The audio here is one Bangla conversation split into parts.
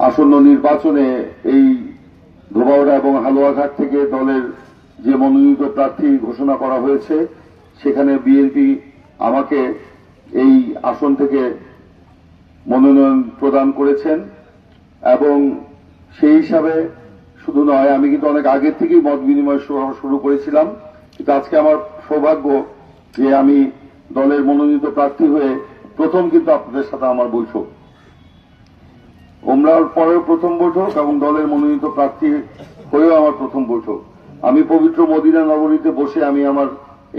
আসন্ন নির্বাচনে এই ধোবাউড়া এবং হালুয়াঘাট থেকে দলের যে মনোনীত প্রার্থী ঘোষণা করা হয়েছে, সেখানে বিএনপি আমাকে এই আসন থেকে মনোনয়ন প্রদান করেছেন এবং সেই হিসাবে শুধু নয়, আমি কিন্তু অনেক আগের থেকেই মত বিনিময় শুরু করেছিলাম, কিন্তু আজকে আমার সৌভাগ্য যে আমি দলের মনোনীত প্রার্থী হয়ে প্রথম কিন্তু আপনাদের সাথে আমার বৈঠক, ওমরার পরেও প্রথম বৈঠক এবং দলের মনোনীত প্রার্থী হয়েও আমার প্রথম বৈঠক। আমি পবিত্র মদিনা নগরীতে বসে আমি আমার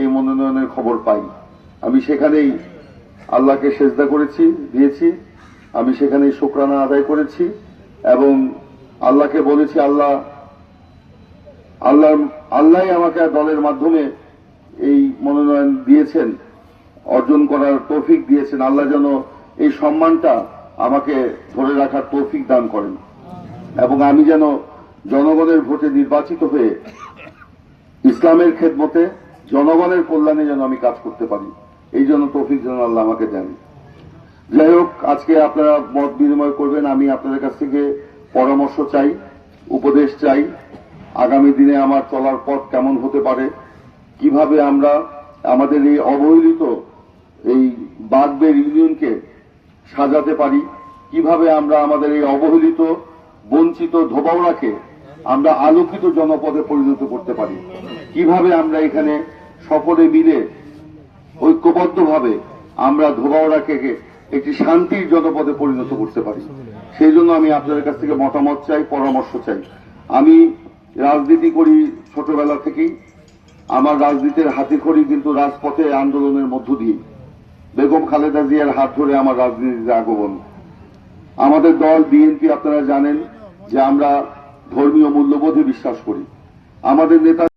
এই মনোনয়নের খবর পাই। আমি সেখানেই আল্লাহকে সেজদা দিয়েছি, আমি সেখানেই শুকরানা আদায় করেছি এবং আল্লাহকে বলেছি, আল্লাহ আমাকে দলের মাধ্যমে এই মনোনয়ন দিয়েছেন, অর্জন করার তৌফিক দিয়েছেন। আল্লাহ যেন এই সম্মানটা আমাকে ধরে রাখার তৌফিক দান করেন এবং আমি যেন জনগণের ভোটে নির্বাচিত হয়ে ইসলামের খেদমতে জনগণের কল্যাণে যেন আমি কাজ করতে পারি, এই জন্য তৌফিক যেন আল্লাহ আমাকে দেন। যাই হোক, আজকে আপনারা মত বিনিময় করবেন, আমি আপনাদের কাছ থেকে পরামর্শ চাই, উপদেশ চাই। আগামী দিনে আমার চলার পথ কেমন হতে পারে, কিভাবে আমরা আমাদের এই অবহেলিত এই বাগবের ইউনিয়নকে সাজাতে পারি, কিভাবে আমরা আমাদের এই অবহেলিত বঞ্চিত ধোবাউড়াকে আমরা আলোকিত জনপদে পরিণত করতে পারি, কিভাবে আমরা এখানে সকলে মিলে ঐক্যবদ্ধভাবে আমরা ধোবাউড়াকে একটি শান্তির জনপদে পরিণত করতে পারি। সেই জন্য আমি আপনাদের কাছ থেকে মতামত চাই, পরামর্শ চাই। আমি রাজনীতি করি ছোটবেলা থেকেই, আমার রাজনীতির হাতিখড়ি কিন্তু রাজপথে আন্দোলনের মধ্য দিয়ে, বেগম খালেদা জিয়ার হাত ধরে আমার রাজনীতিতে আগমন। আমাদের দল বিএনপি, আপনারা জানেন যে আমরা ধর্মীয় মূল্যবোধে বিশ্বাস করি। আমাদের নেতা